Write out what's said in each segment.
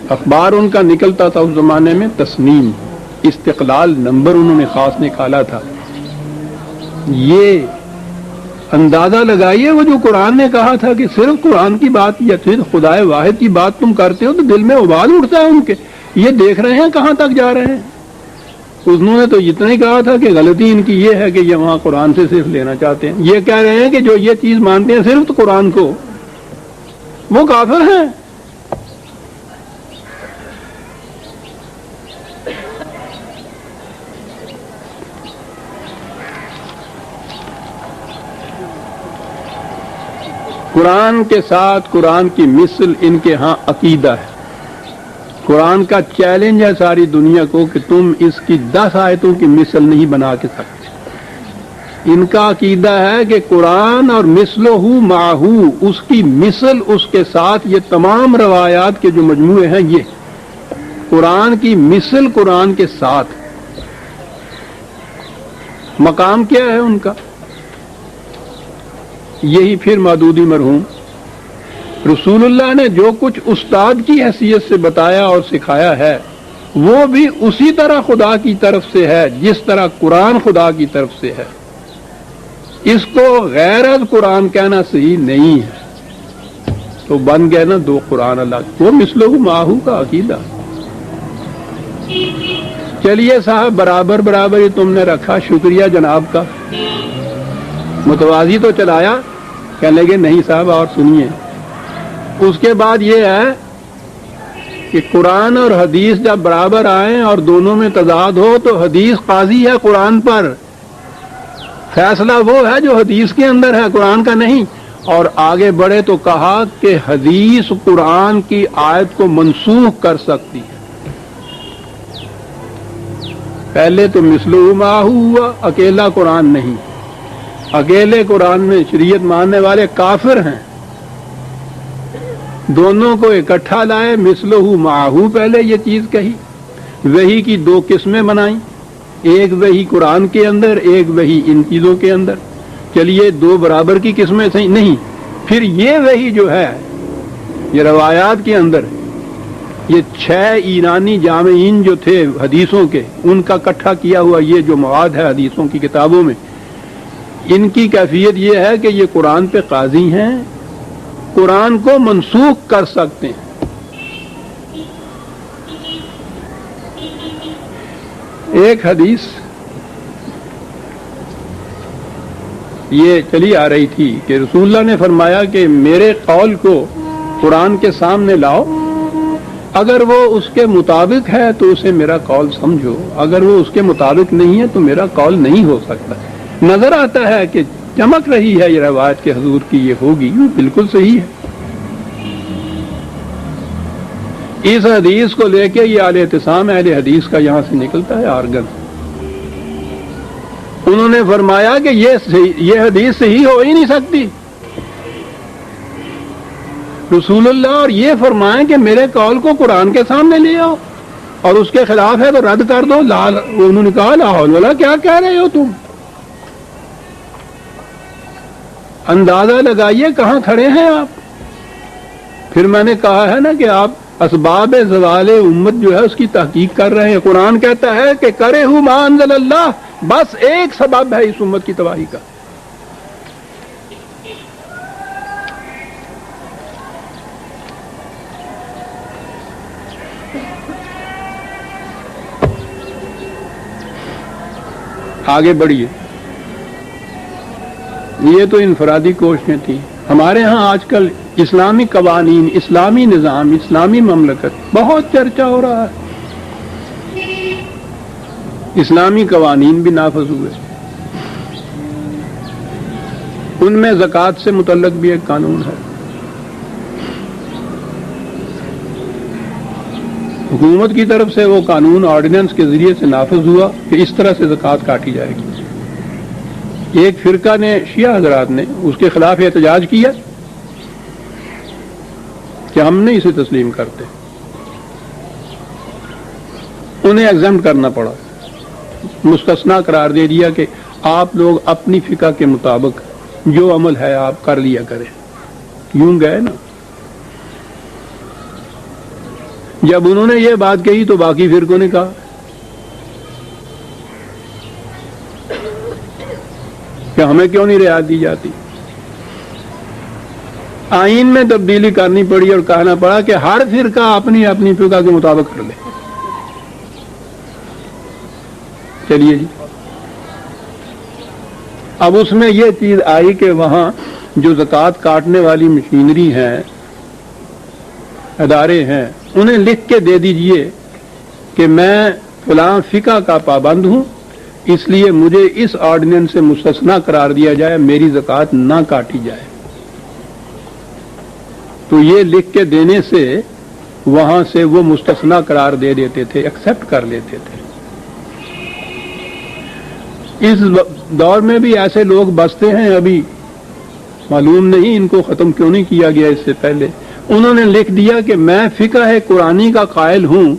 اخبار ان کا نکلتا تھا اس زمانے میں تسنیم، استقلال نمبر انہوں نے خاص نکالا تھا. یہ اندازہ لگائیے وہ جو قرآن نے کہا تھا کہ صرف قرآن کی بات یا صرف خدائے واحد کی بات تم کرتے ہو تو دل میں ابال اٹھتا ہے ان کے. یہ دیکھ رہے ہیں کہاں تک جا رہے ہیں. انہوں نے تو اتنا ہی کہا تھا کہ غلطی ان کی یہ ہے کہ یہ وہاں قرآن سے صرف لینا چاہتے ہیں. یہ کہہ رہے ہیں کہ جو یہ چیز مانتے ہیں صرف قرآن کو وہ کافر ہیں. قرآن کے ساتھ قرآن کی مثل ان کے ہاں عقیدہ ہے. قرآن کا چیلنج ہے ساری دنیا کو کہ تم اس کی 10 آیتوں کی مثل نہیں بنا کے سکتے. ان کا عقیدہ ہے کہ قرآن اور مثلہ معہو، اس کی مثل اس کے ساتھ، یہ تمام روایات کے جو مجموعے ہیں یہ قرآن کی مثل قرآن کے ساتھ. مقام کیا ہے ان کا؟ یہی پھر مودودی مرحوم رسول اللہ نے جو کچھ استاد کی حیثیت سے بتایا اور سکھایا ہے وہ بھی اسی طرح خدا کی طرف سے ہے جس طرح قرآن خدا کی طرف سے ہے. اس کو غیر از قرآن کہنا صحیح نہیں ہے. تو بن گئے نا 2 قرآن الگ. وہ مثلہ معہو کا عقیدہ. چلیے صاحب برابر برابر ہی تم نے رکھا، شکریہ جناب کا. متوازی تو چلایا، کہنے لگے نہیں صاحب اور سنیے. اس کے بعد یہ ہے کہ قرآن اور حدیث جب برابر آئیں اور دونوں میں تضاد ہو تو حدیث قاضی ہے قرآن پر. فیصلہ وہ ہے جو حدیث کے اندر ہے، قرآن کا نہیں. اور آگے بڑھے تو کہا کہ حدیث قرآن کی آیت کو منسوخ کر سکتی ہے. پہلے تو مثلہ معہو ہوا، اکیلا قرآن نہیں. اکیلے قرآن میں شریعت ماننے والے کافر ہیں. دونوں کو اکٹھا لائے، مثلہ معہو پہلے یہ چیز کہی. وحی کی 2 قسمیں بنائیں، ایک وحی قرآن کے اندر، ایک وحی ان چیزوں کے اندر. چلیے 2 برابر کی قسمیں صحیح نہیں. پھر یہ وحی جو ہے یہ روایات کے اندر یہ 6 ایرانی جامعین جو تھے حدیثوں کے، ان کا اکٹھا کیا ہوا یہ جو مواد ہے حدیثوں کی کتابوں میں، ان کی کیفیت یہ ہے کہ یہ قرآن پہ قاضی ہیں، قرآن کو منسوخ کر سکتے ہیں. ایک حدیث یہ چلی آ رہی تھی کہ رسول اللہ نے فرمایا کہ میرے قول کو قرآن کے سامنے لاؤ، اگر وہ اس کے مطابق ہے تو اسے میرا قول سمجھو، اگر وہ اس کے مطابق نہیں ہے تو میرا قول نہیں ہو سکتا. نظر آتا ہے کہ چمک رہی ہے یہ روایت کہ حضور کی یہ ہوگی، وہ بالکل صحیح ہے. اس حدیث کو لے کے یہ اعتصام اہل حدیث کا یہاں سے نکلتا ہے آرگن. انہوں نے فرمایا کہ یہ حدیث صحیح ہو ہی نہیں سکتی. رسول اللہ اور یہ فرمائیں کہ میرے قول کو قرآن کے سامنے لے آؤ اور اس کے خلاف ہے تو رد کر دو. انہوں نے کہا لا حول ولا، کیا کہہ رہے ہو تم؟ اندازہ لگائیے کہاں کھڑے ہیں آپ. پھر میں نے کہا ہے نا کہ آپ اسباب زوال امت جو ہے اس کی تحقیق کر رہے ہیں. قرآن کہتا ہے کہ کرے ہو ما انزل اللہ، بس ایک سبب ہے اس امت کی تباہی کا. آگے بڑھیے. یہ تو انفرادی کوششیں تھیں. ہمارے ہاں آج کل اسلامی قوانین، اسلامی نظام، اسلامی مملکت بہت چرچا ہو رہا ہے. اسلامی قوانین بھی نافذ ہوئے. ان میں زکوٰۃ سے متعلق بھی ایک قانون ہے. حکومت کی طرف سے وہ قانون آرڈیننس کے ذریعے سے نافذ ہوا کہ اس طرح سے زکوٰۃ کاٹی جائے گی. ایک فرقہ نے، شیعہ حضرات نے اس کے خلاف احتجاج کیا کہ ہم نہیں اسے تسلیم کرتے. انہیں ایگزمپٹ کرنا پڑا، مستثنا قرار دے دیا کہ آپ لوگ اپنی فقہ کے مطابق جو عمل ہے آپ کر لیا کریں. یوں گئے نا. جب انہوں نے یہ بات کہی تو باقی فرقوں نے کہا کہ ہمیں کیوں نہیں رعایت دی جاتی. آئین میں تبدیلی کرنی پڑی اور کہنا پڑا کہ ہر فرقہ اپنی اپنی فقہ کے مطابق کر لے. چلیے جی، اب اس میں یہ چیز آئی کہ وہاں جو زکوٰۃ کاٹنے والی مشینری ہیں، ادارے ہیں، انہیں لکھ کے دے دیجئے کہ میں فلاں فقہ کا پابند ہوں، اس لیے مجھے اس آرڈیننس سے مستثنا قرار دیا جائے، میری زکوٰۃ نہ کاٹی جائے. تو یہ لکھ کے دینے سے وہاں سے وہ مستثنا قرار دے دیتے تھے، ایکسپٹ کر لیتے تھے. اس دور میں بھی ایسے لوگ بستے ہیں، ابھی معلوم نہیں ان کو ختم کیوں نہیں کیا گیا. اس سے پہلے انہوں نے لکھ دیا کہ میں فقہ قرآنی کا قائل ہوں،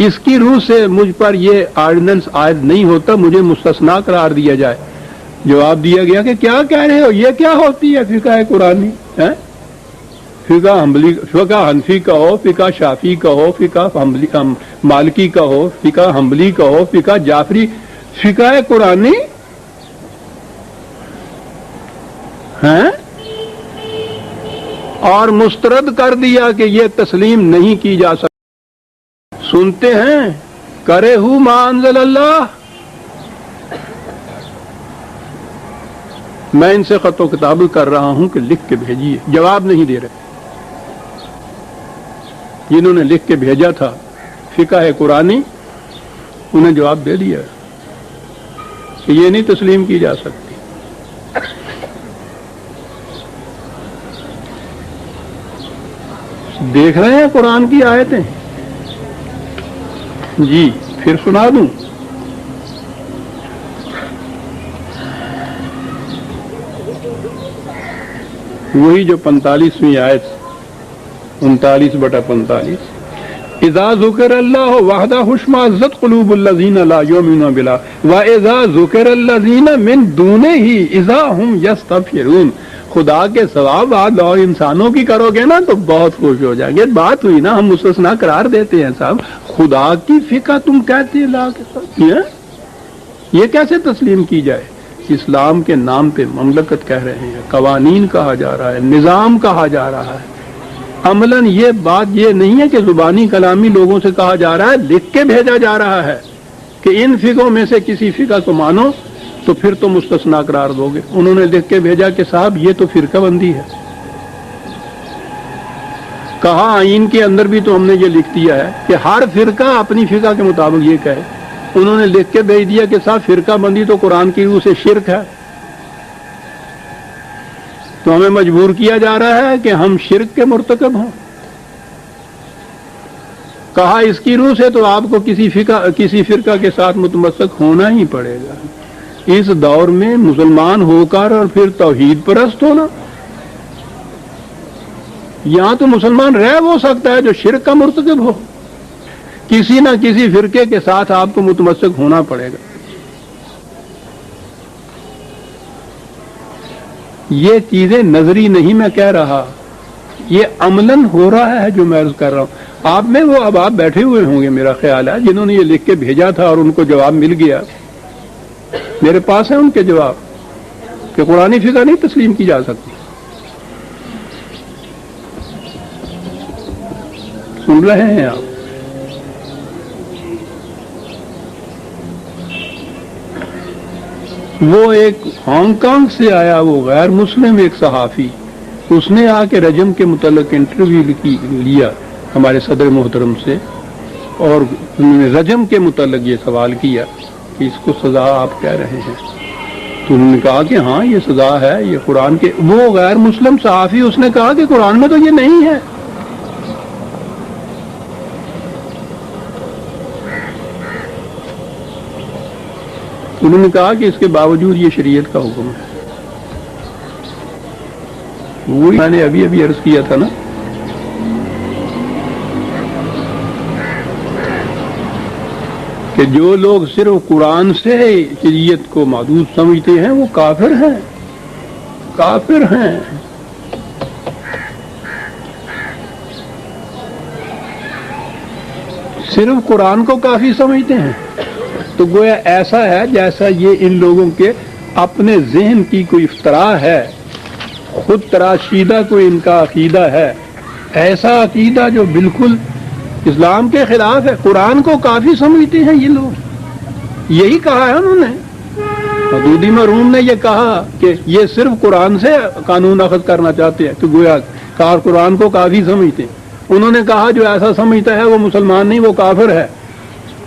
اس کی روح سے مجھ پر یہ آرڈیننس عائد نہیں ہوتا، مجھے مستثنا قرار دیا جائے. جواب دیا گیا کہ کیا کہہ رہے ہو، یہ کیا ہوتی ہے فقہ قرآنی؟ فقہ حنفی کا ہو، فقہ شافی کا ہو، فقہ مالکی کا ہو، فقہ حنبلی کا ہو، فقہ جعفری، فقہ قرآنی ہیں؟ اور مسترد کر دیا کہ یہ تسلیم نہیں کی جا سکتی. سنتے ہیں کرے ہو ما انزل اللہ. میں ان سے خط و کتاب کر رہا ہوں کہ لکھ کے بھیجیے، جواب نہیں دے رہے. جنہوں نے لکھ کے بھیجا تھا فقہ قرآنی، انہیں جواب دے دیا کہ یہ نہیں تسلیم کی جا سکتی. دیکھ رہے ہیں قرآن کی آیتیں؟ جی پھر سنا دوں. وہی جو 45ویں آیت، 39/45، اذا ذکر اللہ وحدہ اشمئزت قلوب الذین لا یؤمنون بالآخرۃ واذا ذکر الذین من دونہ اذا هم یستبشرون. خدا کے سوا بات اور انسانوں کی کرو گے نا تو بہت خوش ہو جائیں گے. بات ہوئی نا، ہم مستثنا قرار دیتے ہیں صاحب. خدا کی فقہ تم کہتے لا کے ساتھ یہ کیسے تسلیم کی جائے؟ اسلام کے نام پہ مملکت کہہ رہے ہیں، قوانین کہا جا رہا ہے، نظام کہا جا رہا ہے. عملاً یہ بات یہ نہیں ہے کہ زبانی کلامی لوگوں سے کہا جا رہا ہے، لکھ کے بھیجا جا رہا ہے کہ ان فقہوں میں سے کسی فقہ کو مانو تو پھر تو مستثنا قرار دو گے. انہوں نے لکھ کے بھیجا کہ صاحب یہ تو فرقہ بندی ہے. کہا آئین کے اندر بھی تو ہم نے یہ لکھ دیا ہے کہ ہر فرقہ اپنی فقہ کے مطابق یہ کہے. انہوں نے لکھ کے بھیج دیا کہ صاحب فرقہ بندی تو قرآن کی روح سے شرک ہے. تو ہمیں مجبور کیا جا رہا ہے کہ ہم شرک کے مرتکب ہوں. کہا اس کی روح سے تو آپ کو کسی فرقہ کے ساتھ متمسک ہونا ہی پڑے گا. اس دور میں مسلمان ہو کر اور پھر توحید پرست ہونا، یہاں تو مسلمان رہ ہو سکتا ہے جو شرک کا مرتکب ہو. کسی نہ کسی فرقے کے ساتھ آپ کو متمسک ہونا پڑے گا. یہ چیزیں نظری نہیں میں کہہ رہا، یہ عملاً ہو رہا ہے جو میں عرض کر رہا ہوں. آپ میں وہ اب آپ بیٹھے ہوئے ہوں گے میرا خیال ہے جنہوں نے یہ لکھ کے بھیجا تھا اور ان کو جواب مل گیا. میرے پاس ہے ان کے جواب کہ قرآنی فقہ نہیں تسلیم کی جا سکتی. سن رہے ہیں آپ؟ وہ ایک ہانگ کانگ سے آیا، وہ غیر مسلم ایک صحافی، اس نے آ کے رجم کے متعلق انٹرویو لیا ہمارے صدر محترم سے، اور انہوں نے رجم کے متعلق یہ سوال کیا کہ اس کو سزا آپ کہہ رہے ہیں. تو انہوں نے کہا کہ ہاں یہ سزا ہے، یہ قرآن کے. وہ غیر مسلم صحافی اس نے کہا کہ قرآن میں تو یہ نہیں ہے. انہوں نے کہا کہ اس کے باوجود یہ شریعت کا حکم ہے. وہی میں نے ابھی عرض کیا تھا نا کہ جو لوگ صرف قرآن سے شریعت کو محدود سمجھتے ہیں وہ کافر ہیں، کافر ہیں. صرف قرآن کو کافی سمجھتے ہیں، تو گویا ایسا ہے جیسا یہ ان لوگوں کے اپنے ذہن کی کوئی افتراء ہے، خود تراشیدہ کوئی ان کا عقیدہ ہے، ایسا عقیدہ جو بالکل اسلام کے خلاف ہے۔ قرآن کو کافی سمجھتے ہیں یہ لوگ، یہی کہا ہے انہوں نے۔ حدودی مرحوم نے یہ کہا کہ یہ صرف قرآن سے قانون اخذ کرنا چاہتے ہیں، کہ گویا قرآن کو کافی سمجھتے ہیں۔ انہوں نے کہا جو ایسا سمجھتا ہے وہ مسلمان نہیں، وہ کافر ہے۔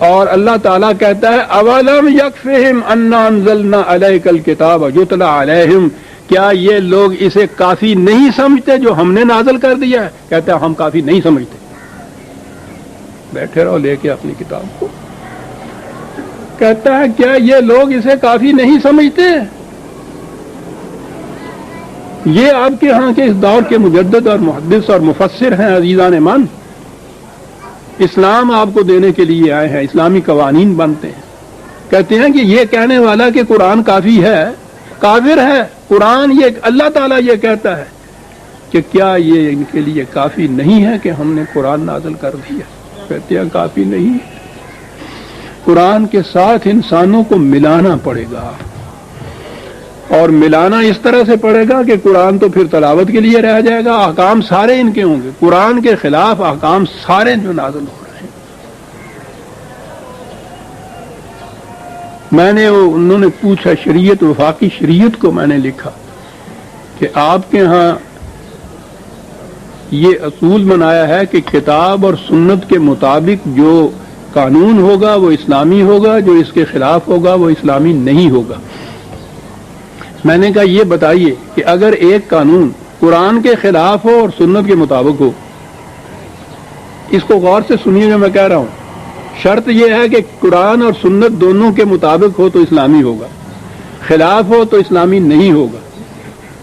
اور اللہ تعالیٰ کہتا ہے اولم یکفہم انا انزلنا علیک الکتاب یتلی علیہم، کیا یہ لوگ اسے کافی نہیں سمجھتے جو ہم نے نازل کر دیا ہے؟ کہتا ہے ہم کافی نہیں سمجھتے۔ بیٹھے رہو لے کے اپنی کتاب کو۔ کہتا ہے کیا یہ لوگ اسے کافی نہیں سمجھتے؟ یہ آپ کے ہاں کے اس دور کے مجدد اور محدث اور مفسر ہیں عزیزان من، اسلام آپ کو دینے کے لیے آئے ہیں، اسلامی قوانین بنتے ہیں۔ کہتے ہیں کہ یہ کہنے والا کہ قرآن کافی ہے کافر ہے۔ قرآن یہ اللہ تعالیٰ یہ کہتا ہے کہ کیا یہ ان کے لیے کافی نہیں ہے کہ ہم نے قرآن نازل کر دیا؟ کہتے ہیں کافی نہیں، قرآن کے ساتھ انسانوں کو ملانا پڑے گا، اور ملانا اس طرح سے پڑے گا کہ قرآن تو پھر تلاوت کے لیے رہ جائے گا، احکام سارے ان کے ہوں گے، قرآن کے خلاف احکام سارے جو نازل ہو رہے ہیں۔ میں نے انہوں نے پوچھا شریعت، وفاقی شریعت کو میں نے لکھا کہ آپ کے ہاں یہ اصول بنایا ہے کہ کتاب اور سنت کے مطابق جو قانون ہوگا وہ اسلامی ہوگا، جو اس کے خلاف ہوگا وہ اسلامی نہیں ہوگا۔ میں نے کہا یہ بتائیے کہ اگر ایک قانون قرآن کے خلاف ہو اور سنت کے مطابق ہو، اس کو غور سے سنیے جو میں کہہ رہا ہوں، شرط یہ ہے کہ قرآن اور سنت دونوں کے مطابق ہو تو اسلامی ہوگا، خلاف ہو تو اسلامی نہیں ہوگا۔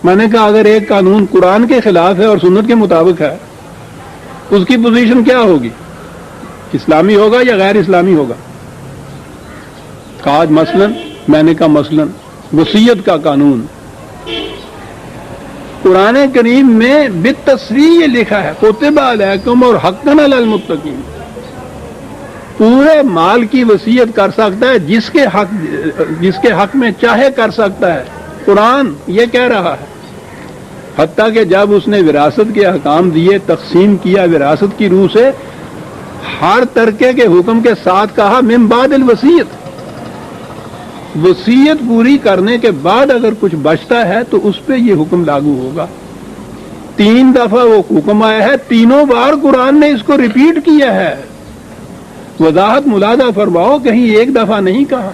میں نے کہا اگر ایک قانون قرآن کے خلاف ہے اور سنت کے مطابق ہے، اس کی پوزیشن کیا ہوگی؟ اسلامی ہوگا یا غیر اسلامی ہوگا؟ آج مثلاً میں نے کہا مثلاً وصیت کا قانون قرآن کریم میں بالتصریح یہ لکھا ہے کتب علیکم اور حقا علی المتقین، پورے مال کی وصیت کر سکتا ہے جس کے حق میں چاہے کر سکتا ہے۔ قرآن یہ کہہ رہا ہے، حتیٰ کہ جب اس نے وراثت کے احکام دیے، تقسیم کیا وراثت کی روح سے، ہر ترکے کے حکم کے ساتھ کہا من بعد الوصیت، وصیت پوری کرنے کے بعد اگر کچھ بچتا ہے تو اس پہ یہ حکم لاگو ہوگا۔ 3 دفعہ وہ حکم آیا ہے، تینوں بار قرآن نے اس کو ریپیٹ کیا ہے۔ وضاحت ملاحظہ فرماؤ، کہیں ایک دفعہ نہیں کہا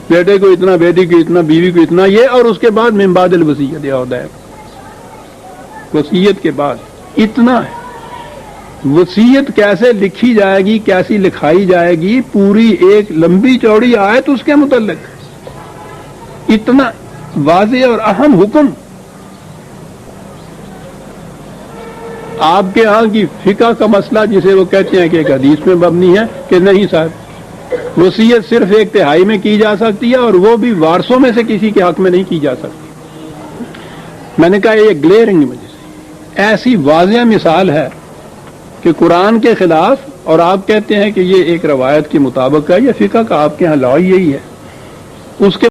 بیٹے کو اتنا، بیٹی کو اتنا، بیوی کو اتنا، یہ اور اس کے بعد من بعد الوصیت، یہ ہوتا ہے وصیت کے بعد اتنا ہے۔ وصیت کیسے لکھی جائے گی، کیسی لکھائی جائے گی، پوری ایک لمبی چوڑی آیت اس کے متعلق، اتنا واضح اور اہم حکم۔ آپ کے ہاں کی فقہ کا مسئلہ جسے وہ کہتے ہیں کہ ایک حدیث میں مبنی ہے کہ نہیں صاحب، وصیت صرف 1/3 میں کی جا سکتی ہے، اور وہ بھی وارثوں میں سے کسی کے حق میں نہیں کی جا سکتی۔ میں نے کہا یہ گلیئرنگ ایسی واضح مثال ہے کہ قرآن کے خلاف، اور آپ کہتے ہیں کہ یہ ایک روایت کے مطابق ہے، یہ فقہ کا آپ کے ہاں لا یہی ہے، اس کے